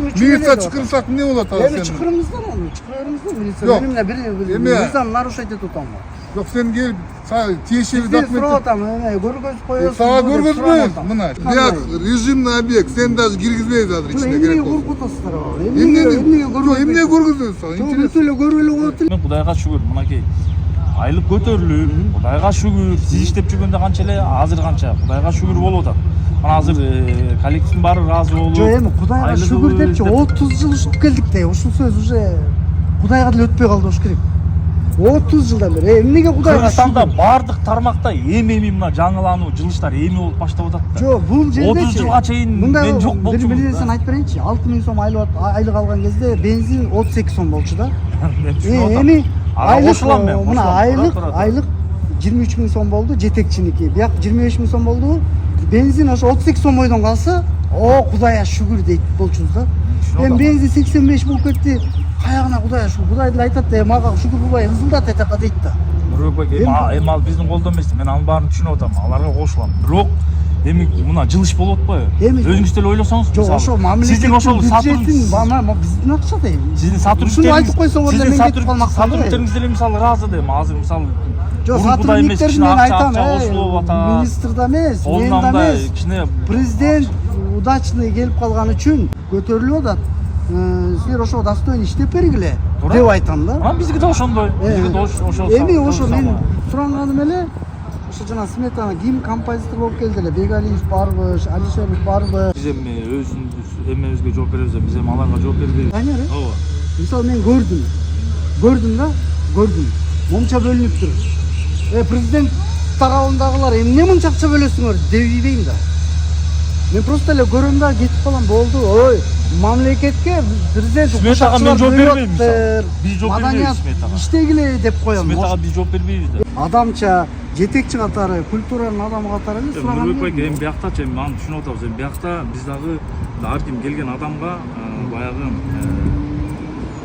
Милиция чакырсак эмне болот ал сен? Эми чакырыңыздар аны, чакырыңыздар милиция. Жок. Менин бир мыйзам нарушать этип атам. Жок, сен келип тиешелүү документ. Сурап атам, көргөзүп коесуз. Сага көргөзбөйбүз мына. Бияк режимный объект, сен даже киргизбейбиз азыр ичине керек Эмнеге болсо. коркутасыздар ага? Эмне көргөзөбүз сага? Бүт эле көрүп эле коет эле. Мен Кудайга шүгүр, мынакей айлык көтөрүлүп, Кудайга шүгүр, сиз иштеп жүргөндө канча эле, азыр канча, Кудайга шүгүр болуп атат. Мына азыр коллективдин баары ыраазы болуп. Жок, эми Кудайга шүгүр депчи 30 жыл ушуп келдик да, ушул сөз уже Кудайга деле өтпөй калды болуш керек. 30 жылдан бери эмнеге Кудайга Кыргызстанда бардык тармакта эми мына жаңылануу, жылыштар эми болуп баштап атат да. Жок, бул жерде 30 жылга чейин мен жок болчумун. Бир нерсени айтып берейинчи. 6000 сом айлык алган кезде бензин 38 сом болчу да. Эми мына айлык 23 000 сом болду, жетекчиники. Бияк 25 000 сом болду. Бензин ошо 38 сом бойдон калса, Кудайга шүгүр дейт болчубуз да. Эми бензин 85 болуп кетти. Каягына Кудай шүгүр. Кудай деле айтат да, мага шүгүр кылбай ызылдат этека дейт да. Эми ал биздин колдо эмес. Мен анын баарын түшүнүп атам. Аларга кошулам. Бирок эми мына жылыш болуп атпайбы? Өзүңүз деле ойлосоңуз, жок, ошо сиздин ошол биздин акча дейм. Сиздин сотрудниктериңиз деле мисалы ыраазы да, азыр мисалы жок, сотрудниктерди мен айтам, министрда эмес, мен да эмес. Президент удачный келип калган үчүн көтөрүлүп атат. Силер ошо достойно иштеп бергиле деп айтам да. Бизге да ошондой. Бизге да ошол. Эми ошо мен сураганым эле ошо жана сметана ким композитор болуп келди эле? Бегалиев барбы, Алишеров барбы? Биз эми өзүбүз эмебизге жооп беребиз, биз эми аларга жооп бербейбиз. Ооба. Мисалы мен көрдүм. Момча бөлүнүптүр. Президент тарабындагылар эмне мынча акча бөлөсүңөр дебейм да. Мен просто эле көрөм да кетип калам, болду. Ой, мамлекетке президент сметага мен жооп бербейм. Биз жооп бербейбиз сметага. Иштегиле деп коем. Сметага биз жооп бербейбиз да. Адамча жетекчи катары, культуранын адамы катары эле сураганым. Нурбек эми биякта эми аны түшүнүп атабыз. Эми биякта биз дагы ар ким келген адамга баягы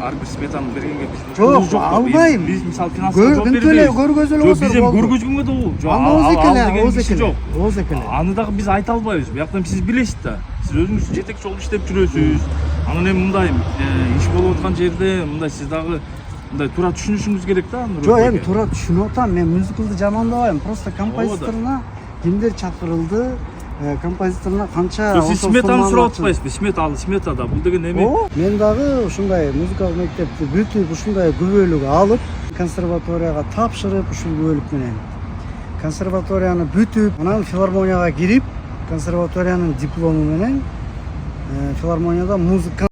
ар бир сметаны бергенге биз жок, албайм. Биз мисалы финансылык жооп бербейбиз. Көргөзө эле болсо. Биз эми көргөзгөнгө да болот. Жок, ооз экен. Аны дагы биз айта албайбыз. Бияктан сиз билесиз да. Сиз өзүңүз жетекчи болуп иштеп жүрөсүз. Анан эми мындай иш болуп аткан жерде мындай сиз дагы мындай туура түшүнүшүңүз керек да. Жок, эми туура түшүнүп атам. Мен мюзиклды жамандабайм. Просто композиторуна кимдер чакырылды, композиторуна канча сиз сметаны сурап атпайсызбы? Сметада бул деген эми? Мен дагы ушундай музыкалык мектепти бүтүп, ушундай күбөлүк алып, консерваторияга тапшырып, ушул күбөлүк менен консерваторияны бүтүп, анан филармонияга кирип, консерваториянын диплому менен филармонияда музыка